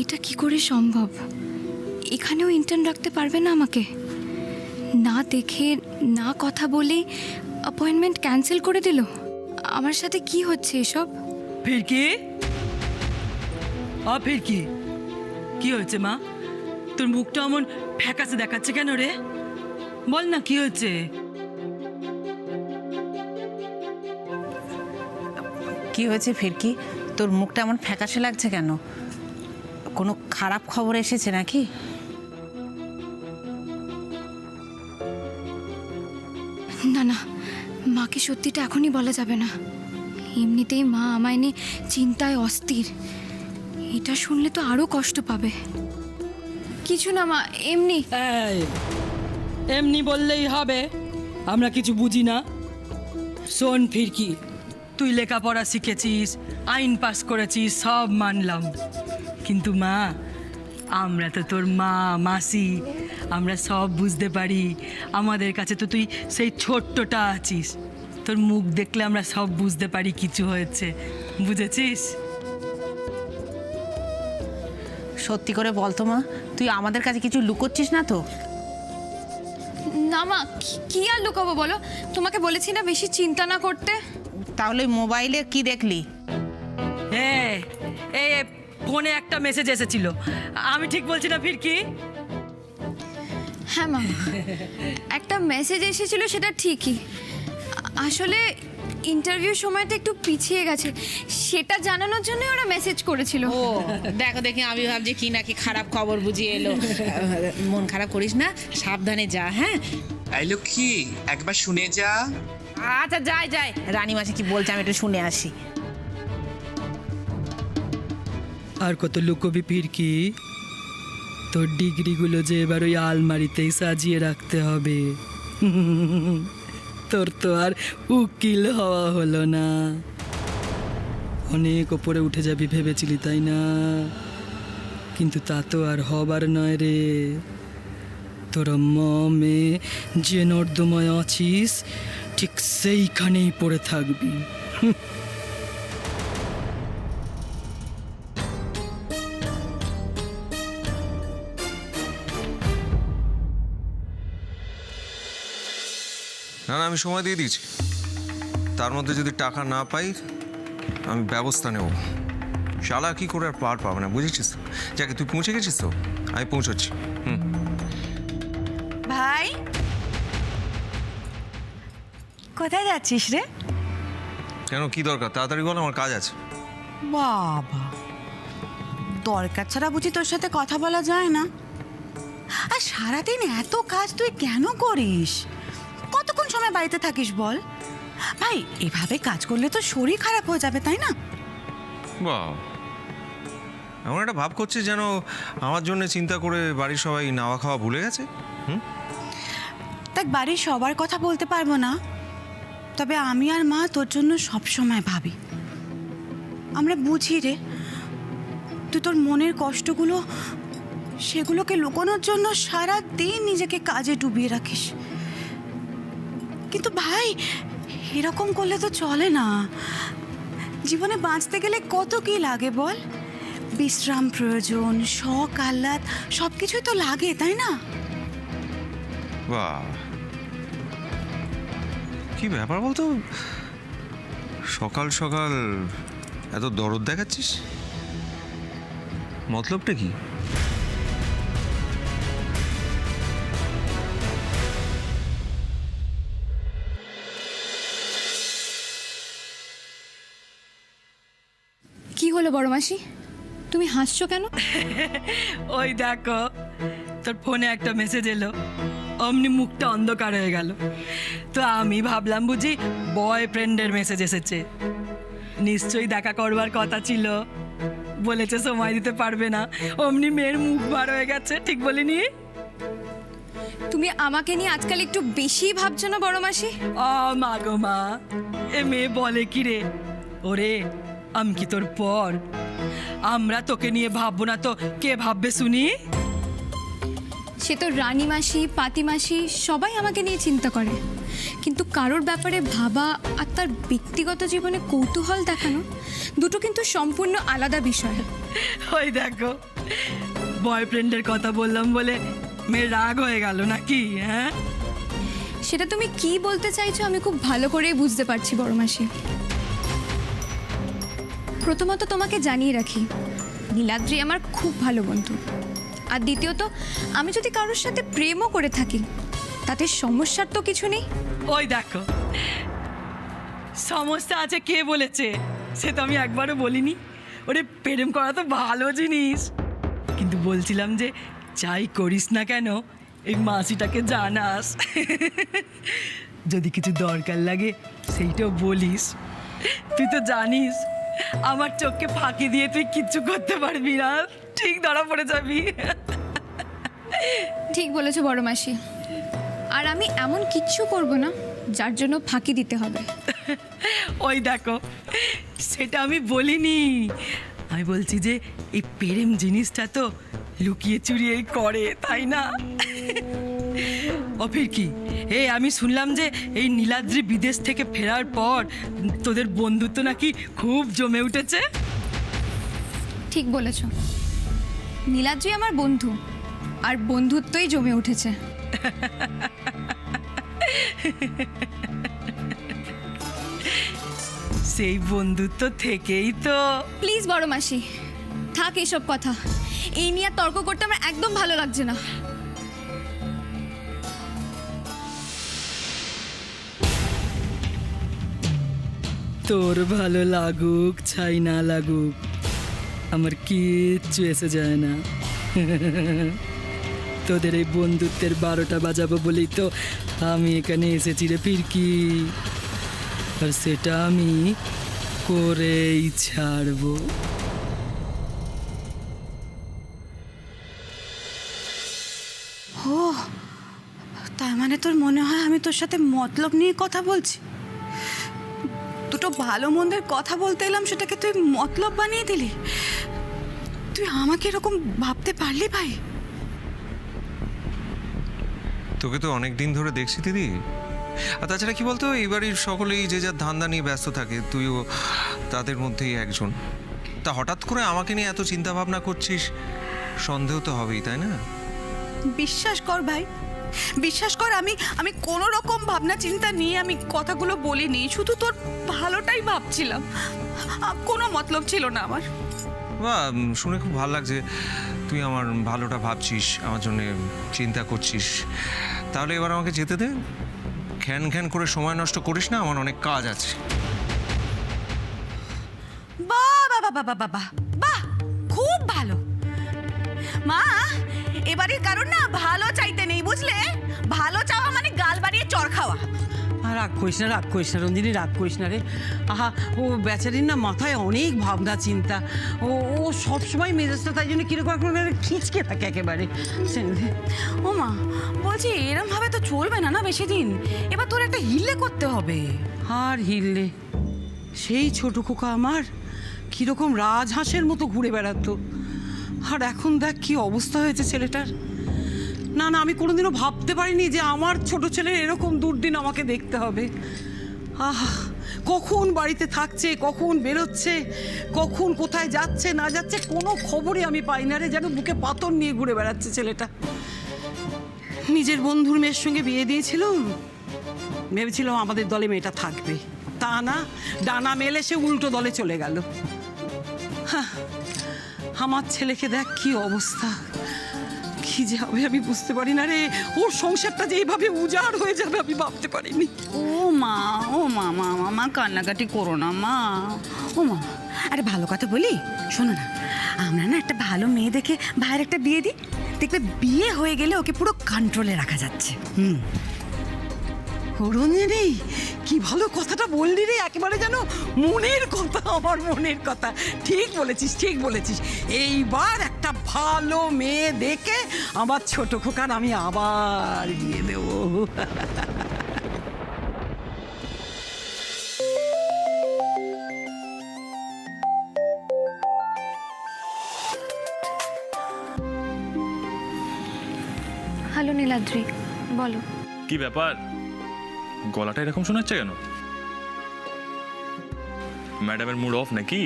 এটা কি করে সম্ভব? এখানেও ইন্টার্ন রাখতে পারবে না আমাকে? না দেখে না কথা বলে অ্যাপয়েন্টমেন্ট ক্যান্সেল করে দিল। আমার সাথে কি হচ্ছে এসব? ফিরকি, ফিরকি, কি হয়েছে মা? তোর মুখটা এমন ফ্যাকাসে দেখাচ্ছে কেন রে? বল না কি হয়েছে? কি হয়েছে ফিরকি? তোর মুখটা এমন ফ্যাকাশে লাগছে কেন? কোনো খারাপ খবর এসেছে নাকি? না না, মাকে সত্যিটা এখনই বলা যাবে না। এমনিতেই মা আমায় নিয়ে চিন্তায় অস্থির। এটা শুনলে তো আরো কষ্ট পাবে। কিছু না মা, এমনি। এমনি বললেই হবে? আমরা কিছু বুঝি না। শোন ফিরকি, তুই লেখাপড়া শিখেছিস, আইন পাস করেছিস, সব মানলাম, কিন্তু মা, আমরা তো তোর মা মাসি, আমরা সব বুঝতে পারি। আমাদের কাছে তো তুই সেই ছোট্টটা আছিস। তোর মুখ দেখলে আমরা সব বুঝতে পারি কিছু হয়েছে, বুঝেছিস? সত্যি করে বলতো মা, তুই আমাদের কাছে কিছু লুকোচ্ছিস না তো? না মা, কি আর লুকাবো বলো? তোমাকে বলেছি না বেশি চিন্তা না করতে। তাহলে মোবাইলে কি দেখলি? এই ফোনে একটা মেসেজ এসেছিল। আমি ঠিক বলছি না ফিরকি? হ্যাঁ মা, একটা মেসেজ এসেছিল, সেটা ঠিকই। আসলে ইন্টারভিউর সময়টা একটু পিছিয়ে গেছে, সেটা জানানোর জন্য ওরা মেসেজ করেছিল। ও দেখো দেখি, আমি ভাবছি কি নাকি খারাপ খবর বুঝিয়ে এলো। মন খারাপ করিস না, সাবধানে যা। হ্যাঁ এই লক্ষ্মী, একবার শুনে যা। আচ্ছা যাই যাই, রানীমাসি কি বলছে আমি একটু শুনে আসি। আর কত লুকোবি ফিরকি? তোর ডিগ্রিগুলো যে এবার ওই আলমারিতেই সাজিয়ে রাখতে হবে। তোর তো আর উকিল হওয়া হলো না। অনেক ওপরে উঠে যাবি ভেবেছিলি, তাই না? কিন্তু তা তো আর হবার নয় রে। তোর মমে যে নর্দমায় আছিস, ঠিক সেইখানেই পড়ে থাকবি। না না, আমি সময় দিয়ে দিয়েছি। তার মধ্যে যদি টাকা না পাই, আমি ব্যবস্থা নেব। শালা কি করে আর পার পাবে না, বুঝেছিস তো? যাকে তুই পৌঁছে গেছিস তো, আমি পৌঁছচ্ছি। ভাই, কোথায় যাচ্ছিস রে? কেন, কি দরকার? তাড়াতাড়ি বল, আমার কাজ আছে। বাবা, দরকার ছাড়া বুঝি তোর সাথে কথা বলা যায় না? আর সারাদিন এত কাজ তুই কেন করিস? কতক্ষণ সময় বাড়িতে থাকিস বল? ভাই, এভাবে কাজ করলে তো শরীর খারাপ হয়ে যাবে, তাই না? বাহ, এমন একটা ভাব করছিস যেন আমার জন্য চিন্তা করে বাড়ির সবাই নাওয়া খাওয়া ভুলে গেছে। দেখ, বাড়ির সবার কথা বলতে পারবো না, তবে আমি আর মা তোর জন্য সব সময় ভাবি। আমরা বুঝি রে, তুই তোর মনের কষ্টগুলো, সেগুলোকে লুকোনোর জন্য সারা দিন নিজেকে কাজে ডুবিয়ে রাখিস। কিন্তু ভাই, এরকম করলে তো চলে না। জীবনে বাঁচতে গেলে কত কি লাগে বল? বিশ্রাম প্রয়োজন, শখ আহ্লাদ সব কিছুই তো লাগে, তাই না? বাহ, কি ব্যাপার বলতো? সকাল সকাল এত দরদ দেখাচ্ছিস, মতলবটা কি? কি হলো বড় মাসি, তুমি হাসছো কেন? ওই দেখো, তোর ফোনে একটা মেসেজ এলো, অমনি মুখটা অন্ধকার হয়ে গেল। তো আমি ভাবলাম বুঝি বয়ফ্রেন্ডের মেসেজ এসেছে। নিশ্চয়ই দেখা করবার কথা ছিল, বলেছে সময় দিতে পারবে না। অমনি মেয়ের মুখ বার হয়ে গেছে, ঠিক বলিনি? তুমি আমাকে নিয়ে আজকাল একটু বেশি ভাবছো না বড় মাসি? মা গো মা, এ মেয়ে বলে কি রে? ওরে, আমি কি তোর পর? আমরা তোকে নিয়ে ভাববো না তো কে ভাববে শুনি? সে তো রানী মাসি, পাতি মাসি সবাই আমাকে নিয়ে চিন্তা করে, কিন্তু কারোর ব্যাপারে ভাবা আর তার ব্যক্তিগত জীবনে কৌতূহল দেখানো দুটো কিন্তু সম্পূর্ণ আলাদা বিষয়। ওই দেখো, বয়ফ্রেন্ডের কথা বললাম বলে মেয়ের রাগ হয়ে গেল নাকি? হ্যাঁ, সেটা তুমি কি বলতে চাইছো আমি খুব ভালো করেই বুঝতে পারছি বড় মাসি। প্রথমত তোমাকে জানিয়ে রাখি, নীলাদ্রি আমার খুব ভালো বন্ধু। আর দ্বিতীয়ত, আমি যদি কারোর সাথে প্রেমও করে থাকি তাতে সমস্যার তো কিছু নেই। ওই দেখো, সমস্যা আছে কে বলেছে? সে তো আমি একবারও বলিনি। ওরে, প্রেম করা তো ভালো জিনিস, কিন্তু বলছিলাম যে যাই করিস না কেন এই মাসিটাকে জানাস। যদি কিছু দরকার লাগে সেইটাও বলিস। তুই তো জানিস আমার চোখকে ফাঁকি দিয়ে তুই কিচ্ছু করতে পারবি না, ঠিক ধরা পড়ে যাবি। ঠিক বলেছো বড় মাসি, আর আমি এমন কিচ্ছু করব না যার জন্য ফাঁকি দিতে হবে। ওই দেখো, সেটা আমি বলিনি। আমি বলছি যে এই প্রেম জিনিসটা তো লুকিয়ে চুরিয়েই করে, তাই না? ও ফির কি, আমি শুনলাম যে এই নীলাদ্রি বিদেশ থেকে ফেরার পর তোদের বন্ধুত্ব নাকি খুব জমে উঠেছে। ঠিক বলেছো, নীলাদ্রি আমার বন্ধু, আর বন্ধুত্বই জমে উঠেছে। সেই বন্ধুত্ব থেকেই তো। প্লিজ বড় মাসি, থাক এইসব কথা। এই নিয়ে আর তর্ক করতে আমার একদম ভালো লাগছে না। তোর ভালো লাগুক ছাই না লাগুক আমার কিচ্ছু এসে যায় না। তোদের এই বন্ধুত্বের 12টা বাজাবো বলেই তো আমি এখানে এসেছি রে ফিরকি, আর সেটা আমি করেই ছাড়বো। ও, তার মানে তোর মনে হয় আমি তোর সাথে মতলব নিয়ে কথা বলছি? দুটো ভালো মন্দের কথা বলতে এলাম, সেটাকে তুই মতলব বানিয়ে দিলি? তুই আমাকে এরকম ভাবতে পারলি ভাই? তোকে তো অনেক দিন ধরে দেখছি দিদি। আর তাছাড়া কি বলতো, এই বাড়ির সকলেই যে যার ধান্দা নিয়ে ব্যস্ত থাকে, তুইও তাদের মধ্যেই একজন। তা হঠাৎ করে আমাকে নিয়ে এত চিন্তা ভাবনা করছিস, সন্দেহ তো হবেই, তাই না? বিশ্বাস কর ভাই, বিশ্বাস কর, আমি কোনো রকম ভাবনা চিন্তা নিয়ে আমি কথাগুলো বলিনি, শুধু তোর ভালোটাই ভাবছিলাম। কোনো মতলব ছিল না আমার। বাহ, শুনে খুব ভালো লাগছে তুই আমার ভালোটা ভাবছিস, আমার জন্য চিন্তা করছিস। তাহলে এবার আমাকে যেতে দে, খ্যান খ্যান করে সময় নষ্ট করিস না, আমার অনেক কাজ আছে। বাহ বাহ বাহ বাহ বাহ বাহ, খুব ভালো। মা, এবারে কারণ না ভালো চাইতে নেই, বুঝলে? ভালো চাওয়া মানে গাল বাড়িয়ে চড় খাওয়া। আর রাগ করিস না, রাগ করিস না রঞ্জিনী, রাগ করিস না রে। আহা, ও বেচারির না মাথায় অনেক ভাবনা চিন্তা। ও ও সবসময় মেজাজটা তাই জন্য কিরকম একেবারে খিচকে থাকে একেবারে। ও মা, বলছি এরম ভাবে তো চলবে না, না বেশি দিন। এবার তোর একটা হিল্লে করতে হবে। আর হিললে সেই ছোট খোকা আমার কিরকম রাজহাঁসের মতো ঘুরে বেড়াতো, আর এখন দেখ কি অবস্থা হয়েছে ছেলেটার। না না, আমি কোনোদিনও ভাবতে পারিনি যে আমার ছোট ছেলের এরকম দুর্দিন আমাকে দেখতে হবে। আহা, কখন বাড়িতে থাকছে, কখন বেরোচ্ছে, কখন কোথায় যাচ্ছে না যাচ্ছে কোনো খবরই আমি পাই না রে। যেন বুকে পাথর নিয়ে ঘুরে বেড়াচ্ছে ছেলেটা। নিজের বন্ধুর মেয়ের সঙ্গে বিয়ে দিয়েছিলাম, ভেবেছিলাম আমাদের দলে মেয়েটা থাকবে, তা না, ডানা মেলে সে উল্টো দলে চলে গেল। আমার ছেলেকে দেখ কি অবস্থা, কি যে হবে আমি বুঝতে পারি না রে। ওর সংসারটা যে এইভাবে উজাড় হয়ে যাবে আমি ভাবতে পারিনি। ও মা, ও মা, মা মা মা কান্নাকাটি করো না মা। ও মা, আরে ভালো কথা বলি, শোনো না, আমরা না একটা ভালো মেয়ে দেখে ভাইয়ের একটা বিয়ে দিই, দেখবে বিয়ে হয়ে গেলে ওকে পুরো কন্ট্রোলে রাখা যাচ্ছে। রঞ্জিনী, কি ভালো কথাটা বললি রে, একেবারে যেন মনের কথা, আমার মনের কথা। ঠিক বলেছিস, ঠিক বলেছিস। এইবার একটা ভালো মেয়ে দেখে আমার ছোট খোকার আমি আবার বিয়ে দেবো। হ্যালো নীলাদ্রি, বলো। কি ব্যাপার, গলাটা এরকম শোনাচ্ছে কেন? ম্যাডামের মুড অফ নাকি?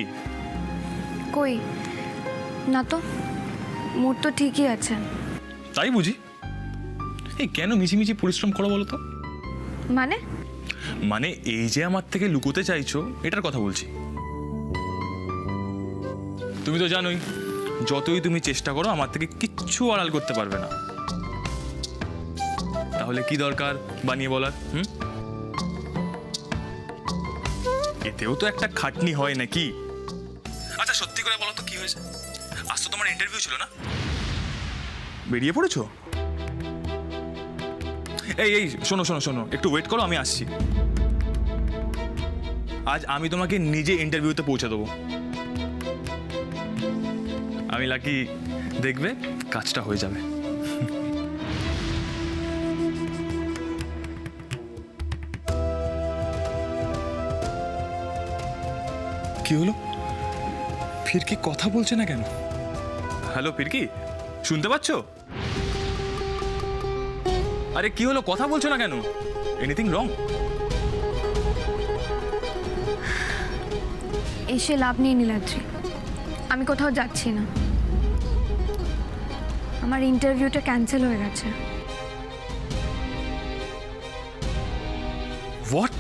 কই না তো, মুড তো ঠিকই আছে। তাই বুঝি? এই কেন মিছিমিছি পরিশ্রম করো বলো তো? মানে? মানে এই যে আমার থেকে লুকোতে চাইছো এটার কথা বলছি। তুমি তো জানোই যতই তুমি চেষ্টা করো আমার থেকে কিচ্ছু আড়াল করতে পারবে না। তাহলে কি দরকার বানিয়ে বলার? এতেও তো একটা খাটনি হয় নাকি? আচ্ছা সত্যি করে বলো তো কি হয়েছে? আজ তো তোমার ইন্টারভিউ ছিল না, বেরিয়ে পড়েছো? এই এই শোনো শোনো শোনো, একটু ওয়েট করো, আমি আসছি। আজ আমি তোমাকে নিজে ইন্টারভিউতে পৌঁছে দেবো। আমি লাকি, দেখবে কাজটা হয়ে যাবে। কি হলো? ফিরকি কথা বলছে না কেন? হ্যালো ফিরকি, শুনতে পাচ্ছো? আরে কি হলো, কথা বলছো না কেন? Anything wrong? এসে লাভ নেই নীলাদ্রি, আমি কোথাও যাচ্ছি না। আমার ইন্টারভিউটা ক্যান্সেল হয়ে গেছে। হোয়াট?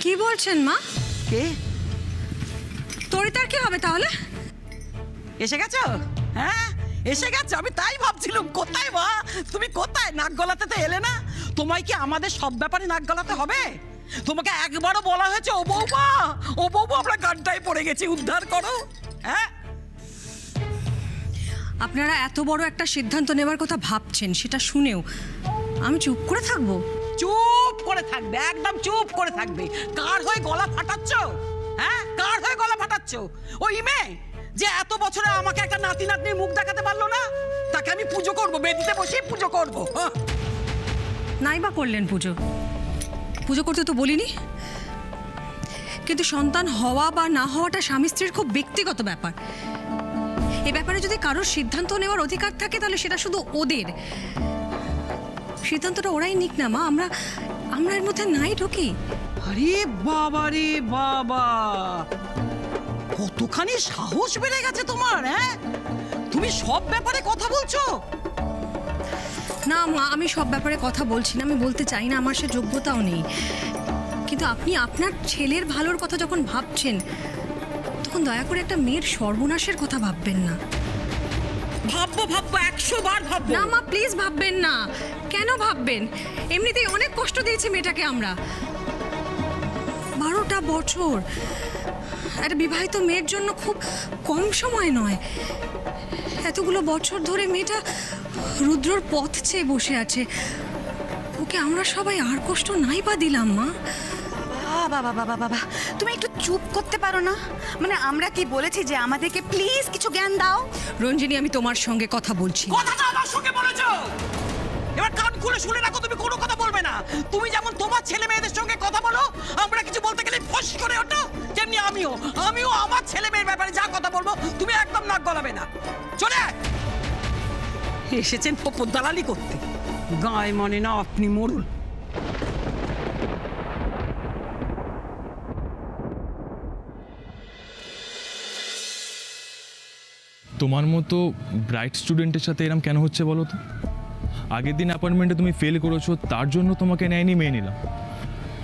কি বলছেন মা? কে তরিতার কি হবে তাহলে? এসে গেছো? হ্যাঁ এসে গেছো, আমি তাই ভাবছিলাম কোথায় মা, তুমি কোথায়? নাক গলাতে তো এলে না। তোমায় কি আমাদের সব ব্যাপারে নাক গলাতে হবে? তোমাকে একবারও বলা হয়েছে ও বৌমা, ও বৌমা আমরা গানটায় পড়ে গেছি, উদ্ধার করো। হ্যাঁ আপনারা এত বড় একটা সিদ্ধান্ত নেবার কথা ভাবছেন, সেটা শুনেও আমি চুপ করে থাকবো? চুপ করে থাকবে, একদম চুপ করে থাকবে। কার হয়ে গলা ফাটাচ্ছ? হ্যাঁ কার হয়ে গলা ফাটাচ্ছ? ওই মেয়ে যে এত বছরে আমাকে একটা নাতি নাতনির মুখ দেখাতে পারলো না, তাকে আমি পুজো করবো, বেদিতে বসে পুজো করবো। নাই বা করলেন পুজো, পুজো করতে তো বলিনি। কিন্তু সন্তান হওয়া বা না হওয়াটা স্বামী স্ত্রীর খুব ব্যক্তিগত ব্যাপার। এ ব্যাপারে যদি কারোর সিদ্ধান্ত নেওয়ার অধিকার থাকে তাহলে সেটা শুধু ওদের। সিদ্ধান্তটা ওরাই নিক না মা, আমরা এর মধ্যে নাই ঢুকি। আরে বাবা রে বাবা, কতখানি সাহস বেড়ে গেছে তোমার! হ্যাঁ তুমি সব ব্যাপারে কথা বলছো? না মা, আমি সব ব্যাপারে কথা বলছি না, আমি বলতে চাই না, আমার সে যোগ্যতাও নেই। কিন্তু আপনি আপনার ছেলের ভালোর কথা যখন ভাবছেন তখন দয়া করে একটা মেয়ের সর্বনাশের কথা ভাববেন না। ভাববো ভাববো, 100 বার ভাববো। না মা প্লিজ ভাববেন না। কেন ভাববেন? এমনিতেই অনেক কষ্ট দিয়েছি মেয়েটাকে আমরা। 12টা বছর একটা বিবাহিত মেয়ের জন্য খুব কম সময় নয়। এতগুলো বছর ধরে মেয়েটা রুদ্রর পথ চেয়ে বসে আছে। ওকে আমরা সবাই আর কষ্ট নাই বা দিলাম মা? বাবা বাবা বাবা, তুমি একটু চুপ করতে পারো না? মানে আমরা কি বলেছি যে আমাদেরকে প্লিজ কিছু জ্ঞান দাও? রঞ্জিনী, আমি তোমার সঙ্গে কথা বলছি। কথাটা আমার সঙ্গে বলেছো, এবার কান খুলে শুনে রাখো, তুমি কোনো কথা বলবে না। তুমি যেমন তোমার ছেলে মেয়েদের সঙ্গে কথা বলো, আমরা কিছু বলতে গেলে ফস করে ওঠো, তেমনি আমিও আমার ছেলে মেয়ের ব্যাপারে যা কথা বলবো তুমি একদম নাক গলাবে না। চলে এসেছেন ফোপর দালালি করতে, গায়ে মানে না আপনি মরুন। তোমার মতো ব্রাইট স্টুডেন্টের সাথে এরম কেন হচ্ছে বলো তো? আগের দিন অ্যাপয়েন্টমেন্টে তুমি ফেল করেছো, তার জন্য তোমাকে নেয়নি, মেনে নিলাম।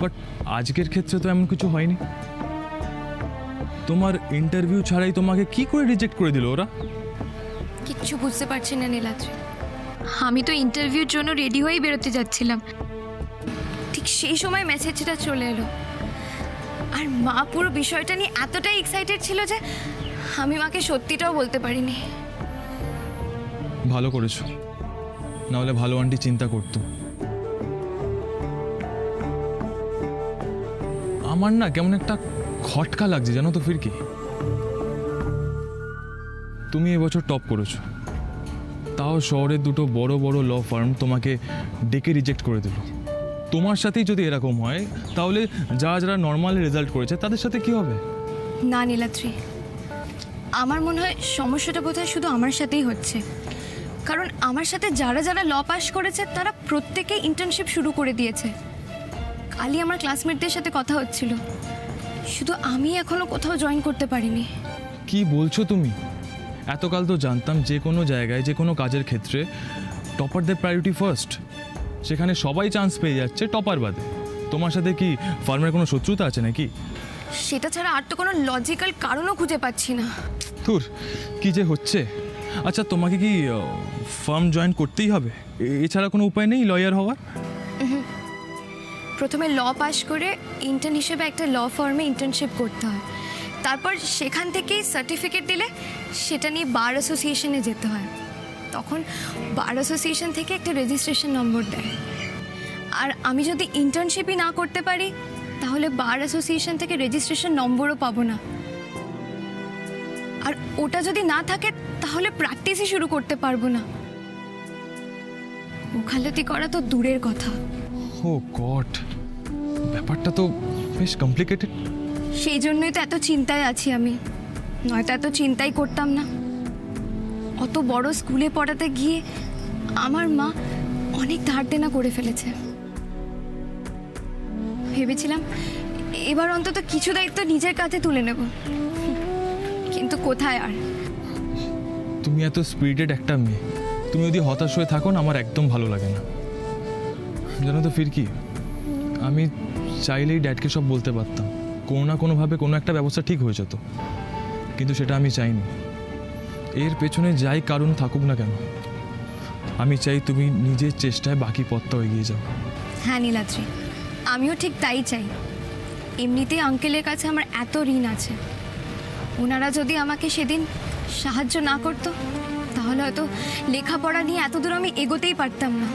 বাট আজকের ক্ষেত্রে তো এমন কিছু হয়নি। তোমার ইন্টারভিউ ছাড়াই তোমাকে কি করে রিজেক্ট করে দিল ওরা? কিচ্ছু বুঝতে পারছি না নীলাদ্রি। আমি তো ইন্টারভিউর জন্য রেডি হয়েই বেরোতে যাচ্ছিলাম, ঠিক সেই সময় মেসেজটা চলে এলো। আর মা পুরো বিষয়টা নিয়ে এতটাই এক্সাইটেড ছিল যে আমি মাকে সত্যিটাও বলতে পারিনি। ভালো করেছো, নাহলে ভালো আন্টি চিন্তা করতো। আমার না কেমন একটা খটকা লাগছে জানো তো ফিরকি। তুমি এবছর টপ করেছো, তাও শহরের দুটো বড় বড় ল ফার্ম তোমাকে ডেকে রিজেক্ট করে দিল। তোমার সাথেই যদি এরকম হয় তাহলে যারা নর্মালি রেজাল্ট করেছে তাদের সাথে কি হবে? না নীলাদ্রি, আমার মনে হয় সমস্যাটা বোধহয় শুধু আমার সাথেই হচ্ছে। কারণ আমার সাথে যারা ল পাস করেছে তারা প্রত্যেকেই ইন্টার্নশিপ শুরু করে দিয়েছে। কালই আমার ক্লাসমেটদের সাথে কথা হচ্ছিল, শুধু আমি এখনো কোথাও জয়েন করতে পারিনি। কি বলছো তুমি? এতকাল তো জানতাম যে কোনো জায়গায় যে কোনো কাজের ক্ষেত্রে টপারদের প্রায়োরিটি ফার্স্ট। সেখানে সবাই চান্স পেয়ে যাচ্ছে টপার বাদে। তোমার সাথে কি ফার্মের কোনো শত্রুতা আছে নাকি? সেটা ছাড়া আর তো কোনো লজিক্যাল কারণও খুঁজে পাচ্ছি না। তোর কি যে হচ্ছে। আচ্ছা, তোমাকে কি ফার্ম জয়েন করতেই হবে? এছাড়া কোনো উপায় নেই লয়ার হওয়ার? প্রথমে ল পাস করে ইন্টার্ন হিসেবে একটা ল ফার্মে ইন্টার্নশিপ করতে হয়, তারপর সেখান থেকেই সার্টিফিকেট দিলে সেটা নিয়ে বার অ্যাসোসিয়েশনে যেতে হয়। তখন বার অ্যাসোসিয়েশন থেকে একটা রেজিস্ট্রেশন নম্বর দেয়। আর আমি যদি ইন্টার্নশিপই না করতে পারি তাহলে বার অ্যাসোসিয়েশন থেকে রেজিস্ট্রেশন নম্বরও পাবো না। আর ওটা যদি না থাকে তাহলে প্র্যাকটিসই শুরু করতে পারবো না। ওকালতি করা তো দূরের কথা। ও গড, ব্যাপারটা তো বেশ কমপ্লিকেটেড। সেই জন্যই তো এত চিন্তায় আছি আমি, নয়তো এত চিন্তাই করতাম না। অত বড় স্কুলে পড়াতে গিয়ে আমার মা অনেক ধার দেনা করে ফেলেছে। ভেবেছিলাম এবার অন্তত কিছু দায়িত্ব নিজের কাঁধে তুলে নেব, কিন্তু কোথায় আর। তুমি এত স্পিরিটেড একটা মেয়ে, তুমি যদি হতাশ হয়ে থাকো না, আমার একদম ভালো লাগে না। জানো তো ফিরকি, আমি চাইলেই ড্যাডকে সব বলতে পারতাম, কোনো না কোনোভাবে কোনো একটা ব্যবস্থা ঠিক হয়ে যেত, কিন্তু সেটা আমি চাইনি। এর পেছনে যাই কারণ থাকুক না কেন, আমি চাই তুমি নিজের চেষ্টায় বাকি পথটাও এগিয়ে যাও। হ্যাঁ নীলাদ্রি, আমিও ঠিক তাই চাই। এমনিতেই আঙ্কেলের কাছে আমার এত ঋণ আছে, ওনারা যদি আমাকে সেদিন সাহায্য না করতো তাহলে হয়তো লেখাপড়া নিয়ে এতদূর আমি এগোতেই পারতাম না।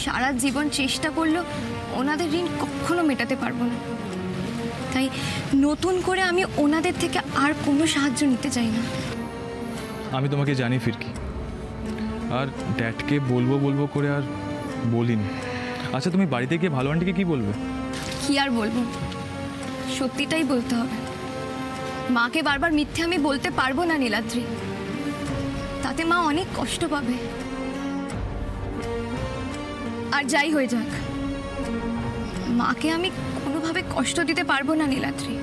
সারা জীবন চেষ্টা করলেও ওনাদের ঋণ কখনো মেটাতে পারবো না। তাই নতুন করে আমি ওনাদের থেকে আর কোনো সাহায্য নিতে চাই না। আমি তোমাকে জানি ফিরকি, আর ড্যাডকে বলবো বলবো করে আর বলিনি। আচ্ছা, তুমি বাড়িতে গিয়ে ভালো আন্টিকে কি বলবে? কি আর বলবো, সত্যিটাই বলতে হবে। মাকে বারবার মিথ্যে আমি বলতে পারবো না নীলাদ্রি, তাতে মা অনেক কষ্ট পাবে। আর যাই হয়ে যাক, মাকে আমি কোনোভাবে কষ্ট দিতে পারবো না নীলাদ্রি।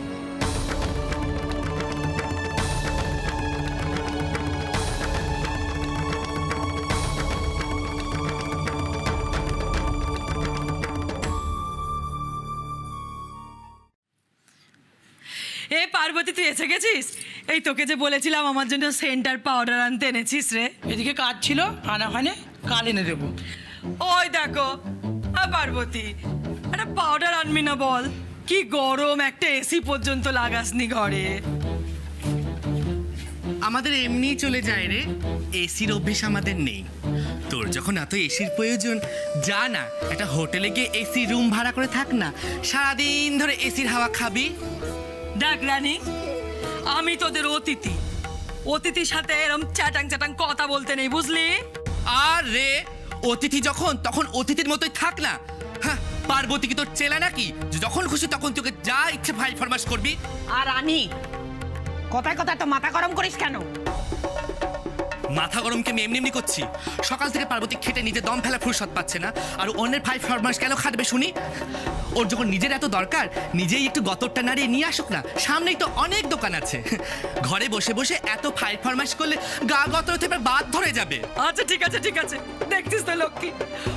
এ পার্বতী, তুই এসে গেছিস? এই তোকে যে বলেছিলাম আমার জন্য সেন্টার পাউডার আনতে এনেছিস রে? এদিকে কাজ ছিল, আনা হয়নি, কাল এনে দেবো। ওই দেখো পার্বতী, একটা পাউডার আনবি না বল? কি গরম, একটা এসি পর্যন্ত লাগাসনি ঘরে। আমাদের এমনি চলে যায় রে, এসির অভ্যেস আমাদের নেই। তোর যখন এত এসির প্রয়োজন, যা না একটা হোটেলে গিয়ে এসি রুম ভাড়া করে থাক না, সারাদিন ধরে এসির হাওয়া খাবি। দেখ রানী, আমি তোদের অতিথি, অতিথির সাথে এরম চ্যাটাং চ্যাটাং কথা বলতে নেই, বুঝলি? আর রে, অতিথি যখন তখন অতিথির মতোই থাক না। হ্যাঁ, পার্বতী কি তোর চেলা নাকি যে যখন খুশি তখন তোকে যা ইচ্ছে ভাই ফরমাস করবি? আর রানী, কথায় কথায় তো মাথা গরম করিস কেন? মাথা গরমকে আমি এমনি এমনি করছি? সকাল থেকে পার্বতী খেটে নিজে দম ফেলা ফুরসত পাচ্ছে না, আর অন্যের ভাই ফরমাস কেন খাটবে শুনি? ওর যখন নিজের এত দরকার, নিজেই একটু গতরটা নাড়িয়ে নিয়ে আসুক না, সামনেই তো অনেক দোকান আছে। ঘরে বসে বসে এত ফাই ফরমাস করলে গা গতর থেকে বাদ ধরে যাবে। আচ্ছা ঠিক আছে ঠিক আছে, দেখছিস তো লক্ষ্মী,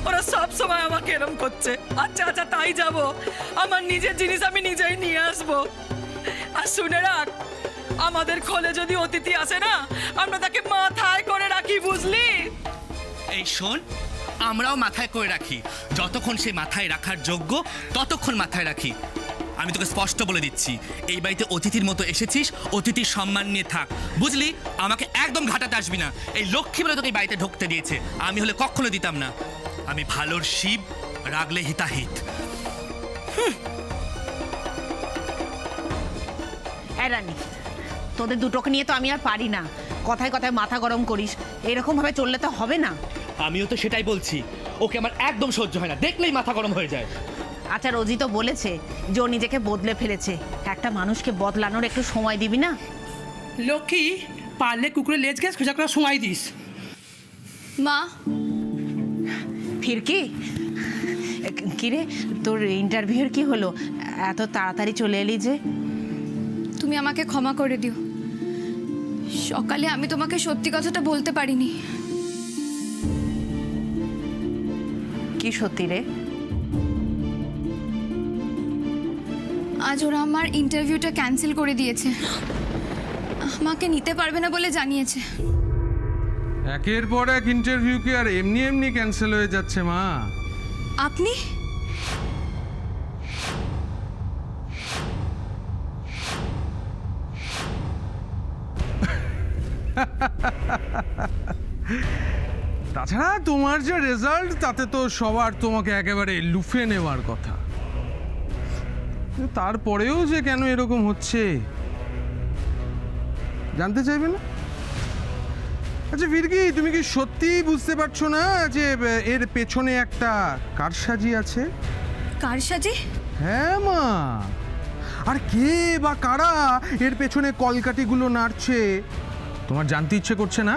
ওরা সব সময় আমাকে এরম করছে। আচ্ছা আচ্ছা, তাই যাব, আমার নিজের জিনিস আমি নিজেই নিয়ে আসবো। আর শুনে রাখ, আমাদের খোলে যদি অতিথি আসে না, আমরা তাকে মাথায় করে রাখি, বুঝলি? এই শোন, আমরাও মাথায় করে রাখি, যতক্ষণ সে মাথায় রাখার যোগ্য ততক্ষণ মাথায় রাখি। আমি তোকে স্পষ্ট বলে দিচ্ছি, এই বাড়িতে অতিথির মতো এসেছিস, অতিথির সম্মান নিয়ে থাক, বুঝলি? আমাকে একদম ঘাটাতে আসবি না। এই লক্ষ্মী বলে তোকে এই বাড়িতে ঢুকতে দিয়েছে, আমি হলে কখনো দিতাম না। আমি ভালোর শিব, রাগলে হিতাহিত। রানী, তোদের দুটোকে নিয়ে তো আমি আর পারি না। কথায় কথায় মাথা গরম করিস, এরকম ভাবে চললে তো হবে না। আমিও তো সেটাই বলছি, ওকে আমার একদম সহ্য হয় না, দেখলেই মাথা গরম হয়ে যায়। আচ্ছা, রোজি তো বলেছে যে ও নিজেকে বদলে ফেলেছে, একটা মানুষকে বদলানোর একটু সময় দিবি না? লক্ষ্মী, পারলে কুকুরের লেজ গ্যাস খোঁজা করার সময় দিস। মা, ফিরকি, কিরে, তোর ইন্টারভিউর কি হলো? এত তাড়াতাড়ি চলে এলি যে? তুমি আমাকে ক্ষমা করে দিও, সকালে আমি তোমাকে সত্যি কথাটা বলতে পারিনি। কি সত্যি রে? আজ ওরা আমার ইন্টারভিউটা ক্যান্সেল করে দিয়েছে, আমাকে নিতে পারবে না বলে জানিয়েছে। একের পর এক ইন্টারভিউ কি আর এমনি এমনি ক্যান্সেল হয়ে যাচ্ছে মা? আপনি তাছাড়া তোমার যে রেজাল্ট, তাতে তো সবার তোমাকে একেবারে লুফে নেওয়ার কথা। কিন্তু তারপরেও যে কেন এরকম হচ্ছে জানতে চাইবে না? আচ্ছা ফিরকি, তুমি কি সত্যিই বুঝতে পারছো না যে এর পেছনে একটা কারসাজি আছে? কারসাজি? হ্যাঁ মা, আর কে বা কারা এর পেছনে কলকাঠিগুলো নাড়ছে তোমার জানতে ইচ্ছে করছে না?